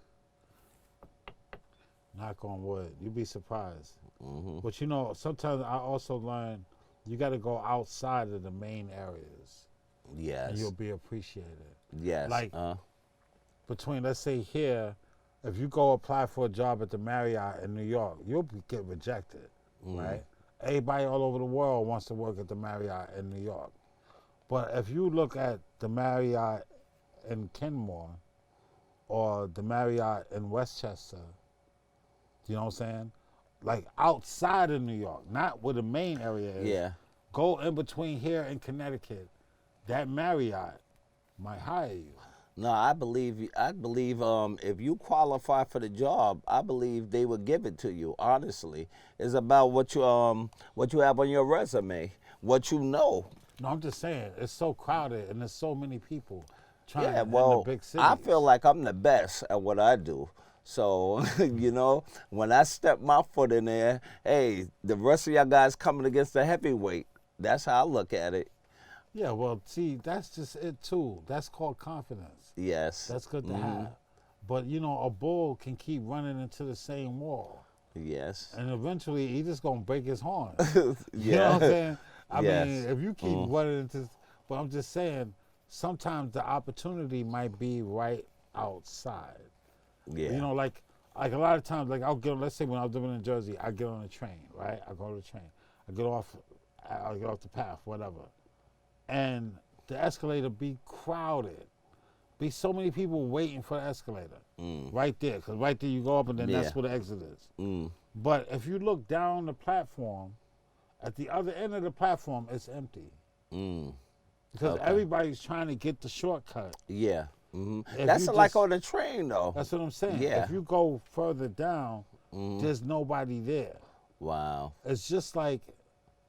Knock on wood. You'd be surprised. Mm-hmm. But sometimes I also learn you got to go outside of the main areas. Yes. And you'll be appreciated. Yes. Like between, let's say here, if you go apply for a job at the Marriott in New York, you'll get rejected, right? Everybody all over the world wants to work at the Marriott in New York. But if you look at the Marriott in Kenmore or the Marriott in Westchester, you know what I'm saying? Like outside of New York, not where the main area is. Yeah. Go in between here and Connecticut. That Marriott might hire you. No, I believe if you qualify for the job, I believe they would give it to you. Honestly, it's about what you have on your resume, what you know. No, I'm just saying it's so crowded and there's so many people trying Yeah, in well, the big cities. I feel like I'm the best at what I do. So, when I step my foot in there, hey, the rest of y'all guys coming against the heavyweight. That's how I look at it. Yeah, well, see, that's just it too. That's called confidence. Yes. That's good to have. But a bull can keep running into the same wall. Yes. And eventually he just gonna break his horn. Yeah. You know what I'm saying? I Yes. mean, if you keep running into, but I'm just saying, sometimes the opportunity might be right outside. Yeah. Like a lot of times, like I'll get on, let's say when I was living in Jersey, I get on a train, right? I go to the train. I get off the path, whatever. And the escalator be crowded. Be so many people waiting for the escalator. Right there, because right there you go up and then that's where the exit is. But if you look down the platform, at the other end of the platform, it's empty. Because everybody's trying to get the shortcut. Yeah. If That's you like just- on the train, though. That's what I'm saying. Yeah. If you go further down, there's nobody there. Wow. It's just like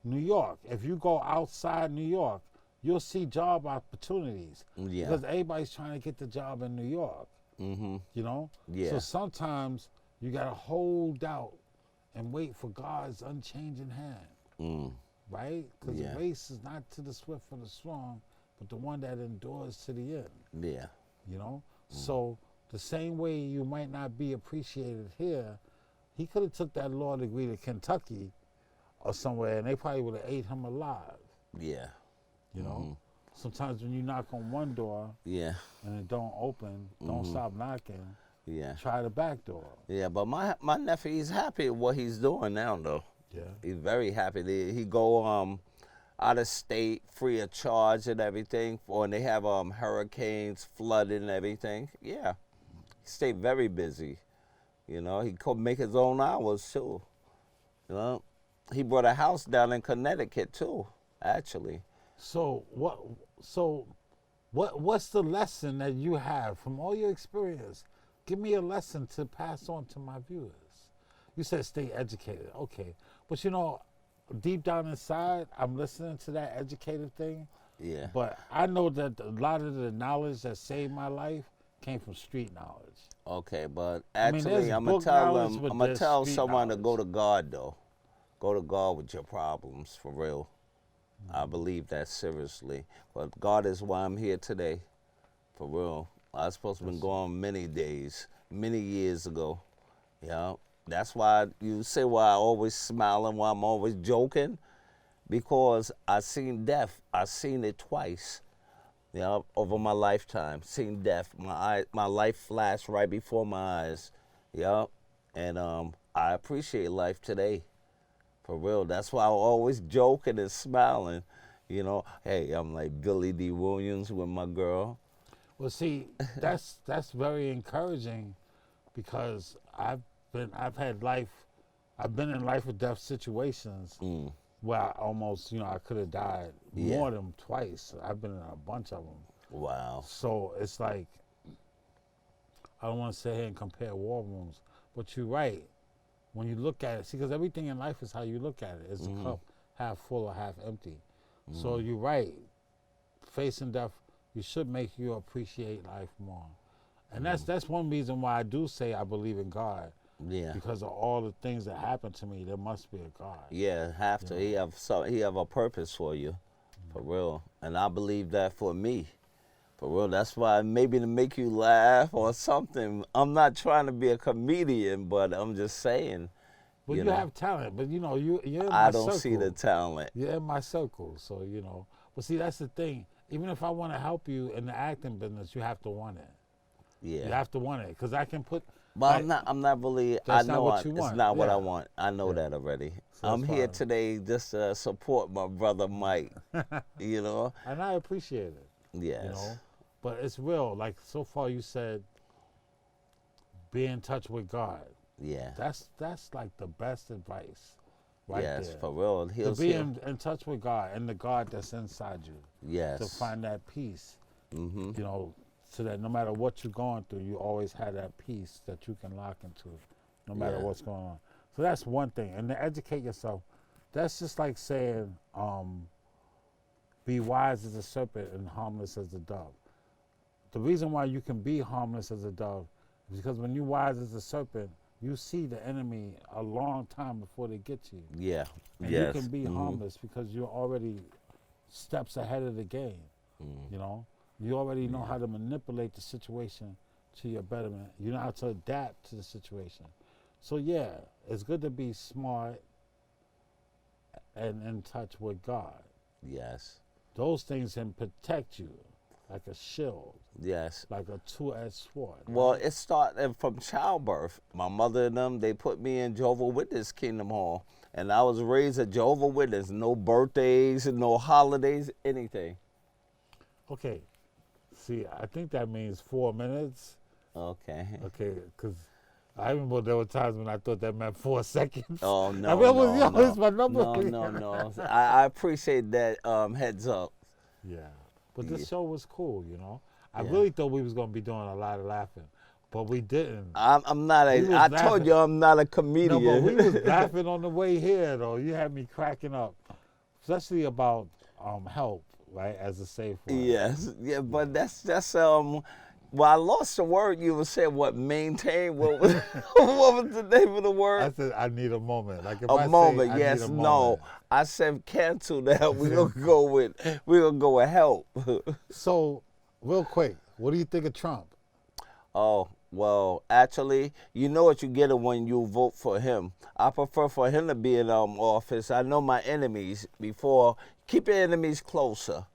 New York. If you go outside New York, you'll see job opportunities. Yeah. Because everybody's trying to get the job in New York. Yeah. So sometimes you got to hold out and wait for God's unchanging hand. Right? Because Yeah. the race is not to the swift or the strong, but the one that endures to the end. Yeah. So the same way you might not be appreciated here, he could have took that law degree to Kentucky or somewhere and they probably would have ate him alive. Yeah. Sometimes when you knock on one door Yeah. and it don't open, don't stop knocking, Yeah. try the back door. Yeah. But my nephew, he's happy with what he's doing now, though. Yeah. He's very happy. He go out of state free of charge and everything. When they have hurricanes, flooding and everything. Yeah. He stayed very busy. He could make his own hours too. He bought a house down in Connecticut too, actually. So what's the lesson that you have from all your experience? Give me a lesson to pass on to my viewers. You said stay educated. Okay. But you know, deep down inside, I'm listening to that educated thing. Yeah. But I know that a lot of the knowledge that saved my life came from street knowledge. Okay, but I mean, actually, there's I'm gonna book tell knowledge, them. but I'm gonna there's tell street someone to knowledge. go to God though. Go to God with your problems for real. I believe that seriously. But God is why I'm here today, for real. I was supposed to been gone many days, many years ago. Yeah, that's why you say why I always smiling, why I'm always joking, because I seen death. I seen it twice. Yeah, over my lifetime, seen death. My life flashed right before my eyes. Yeah, and I appreciate life today, for real. That's why I'm always joking and smiling. You know, hey, I'm like Billy D. Williams with my girl. Well, see, that's very encouraging because I've been in life or death situations where I almost, I could have died Yeah. more than twice. I've been in a bunch of them. Wow. So it's like, I don't want to sit here and compare war rooms, but you're right. When you look at it, see, because everything in life is how you look at it. Is the cup half full or half empty? So you're right. Facing death, you should make you appreciate life more. And that's one reason why I do say I believe in God. Yeah. Because of all the things that happened to me, there must be a God. Yeah, have to. He have a purpose for you, for real. And I believe that for me, for real. That's why maybe to make you laugh or something. I'm not trying to be a comedian, but I'm just saying. But you know, have talent. But you're in my I don't circle. see the talent. You're in my circle, so But see, that's the thing. Even if I want to help you in the acting business, you have to want it. Yeah. You have to want it, because I can put. But I'm not really. I That's not know what you it's want. not what I Yeah. want. I know Yeah. that already. So I'm that's here fine. today just to support my brother Mike. You know. And I appreciate it. Yes. But it's real. Like so far, you said, be in touch with God. Yeah. That's like the best advice, right Yes, there. for real. To He'll be see. in touch with God and the God that's inside you. Yes. To find that peace. Mm-hmm. So that no matter what you're going through, you always have that peace that you can lock into, no matter Yeah. what's going on. So that's one thing. And to educate yourself, that's just like saying, be wise as a serpent and harmless as a dove. The reason why you can be harmless as a dove is because when you're wise as a serpent, you see the enemy a long time before they get to you. Yeah. And Yes. you can be Mhm. harmless because you're already steps ahead of the game. You already know how to manipulate the situation to your betterment. You know how to adapt to the situation. So yeah, it's good to be smart and in touch with God. Yes. Those things can protect you like a shield, Yes. like a two-edged sword. Well, it started from childbirth. My mother and them, they put me in Jehovah Witness Kingdom Hall. And I was raised a Jehovah Witness. No birthdays, no holidays, anything. Okay. See, I think that means 4 minutes. Okay. Okay, because I remember there were times when I thought that meant 4 seconds. Oh, no, I mean, no, no. it's my number. No. I appreciate that heads up. Yeah. But this show was cool, I Yeah. really thought we was going to be doing a lot of laughing, but we didn't. I'm not We was I told laughing. you I'm not a No, comedian. but we was laughing on the way here, though. You had me cracking up, especially about help, right, as a safe word. Yes, yeah, but that's well, I lost the word. You were saying what? Maintain. What was, what was the name of the I word? said I need a moment. Like if A I moment. say, I Yes. need a No. moment. I said cancel that. We're gonna go with help. So, real quick, what do you think of Trump? Oh, well, actually, you know what you get when you vote for him. I prefer for him to be in office. I know my enemies before. Keep your enemies closer.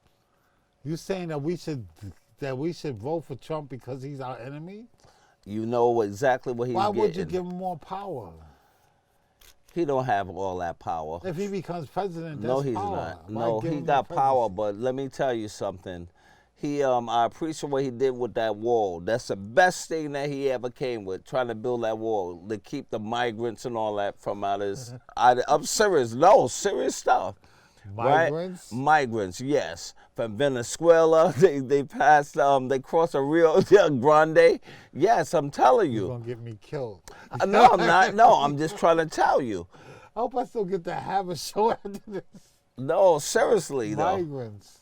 You saying that we should vote for Trump because he's our enemy? You know exactly what he's Why getting. would you give him more power? He don't have all that power. If he becomes president, that's No, he's power. not. Why No, give he him got the power, presidency? but let me tell you something. I appreciate what he did with that wall. That's the best thing that he ever came with, trying to build that wall to keep the migrants and all that from out his. I'm serious. No, serious stuff. Migrants? Right? Migrants, yes. From Venezuela, they passed, they crossed the Rio Grande. Yes, I'm telling You're you. gonna get me killed. No, I'm not. No, I'm just trying to tell you. I hope I still get to have a show after this. No, seriously, though. Migrants.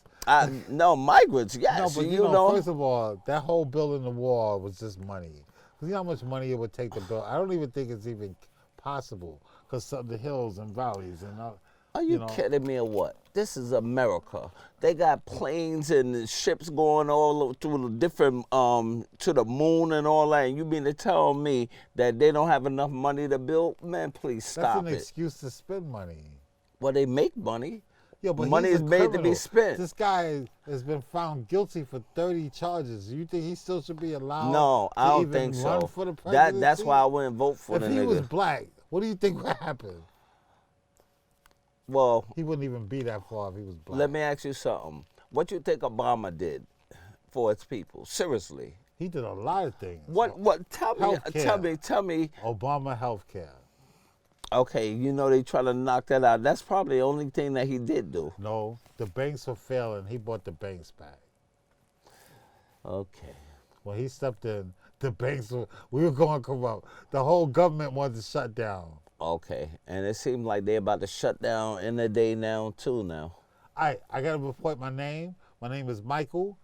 No, migrants, yes. No, but you know, first of all, that whole building the wall was just money. You know how much money it would take to build? I don't even think it's even possible because of the hills and valleys and all. Are you know. kidding me or what? This is America. They got planes and ships going all through the different, to the moon and all that. And you mean to tell me that they don't have enough money to build? Man, please stop That's an excuse to spend money. Well, they make money. Yeah, but money he's is a made to criminal. be spent. This guy has been found guilty for 30 charges. You think he still should be allowed No, to I don't even think run so. for the presidency? That's why I wouldn't vote for if the he nigga. was black, what do you think would happen? Well, He wouldn't even be that far if he was black. let me ask you something. What you think Obama did for its people? Seriously. He did a lot of things. What tell me Obama healthcare. Okay, you know they try to knock that out. That's probably the only thing that he did do. No, the banks were failing. He bought the banks back. Okay. When he stepped in, the banks we were going corrupt. The whole government wanted to shut down. Okay. And it seems like they're about to shut down in the day now too now. I gotta report my name. My name is Michael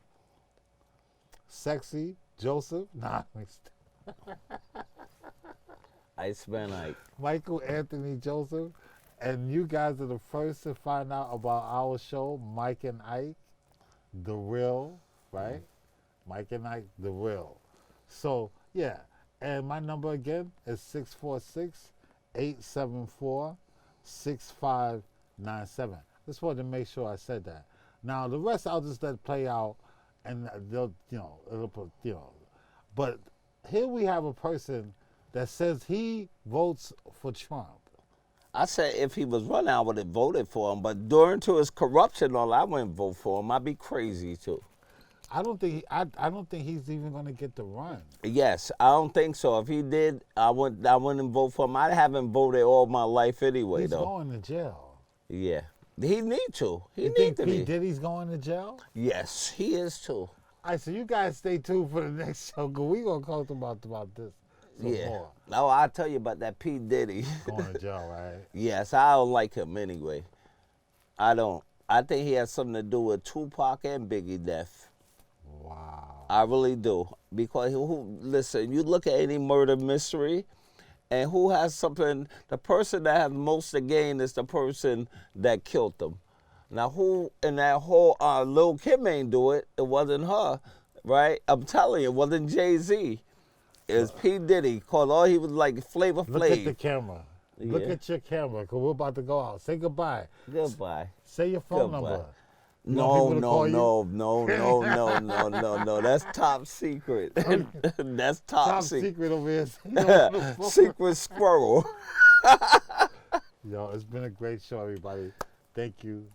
Sexy Joseph. Nah, Iceman Ike. Michael Anthony Joseph. And you guys are the first to find out about our show, Mike and Ike, The Real, right? Mike and Ike, The Real. So, yeah. And my number again is 646-874-6597. Just wanted to make sure I said that. Now, the rest I'll just let play out and they'll, it'll put, But here we have a person that says he votes for Trump. I said if he was running, I would have voted for him. But during to his corruption, all I wouldn't vote for him. I'd be crazy too. I don't think he's even going to get the run. Yes, I don't think so. If he did, I wouldn't vote for him. I haven't voted all my life anyway, He's though. going to jail. Yeah, he need to. He You need think to P. be. Diddy's going to jail? Yes, he is too. All right, so you guys stay tuned for the next show because we're going to talk about this some Yeah. more. No, I'll tell you about that P. Diddy. Going to jail, right? Yes, I don't like him anyway. I don't. I think he has something to do with Tupac and Biggie death. Wow. I really do. Because listen, you look at any murder mystery, and who has something, the person that has most to gain is the person that killed them. Now, who in that whole, Lil' Kim ain't do it, it wasn't her, right? I'm telling you, it wasn't Jay-Z. It was P. Diddy, cause all he was like Flavor Look at the Flav. camera. Look Yeah. at your camera because we're about to go out. Say goodbye. Goodbye. Say your phone Goodbye. number. No, people to no, call you? no. That's top secret. That's top Top secret. secret over here. Say your phone. Secret squirrel. Yo, it's been a great show, everybody. Thank you.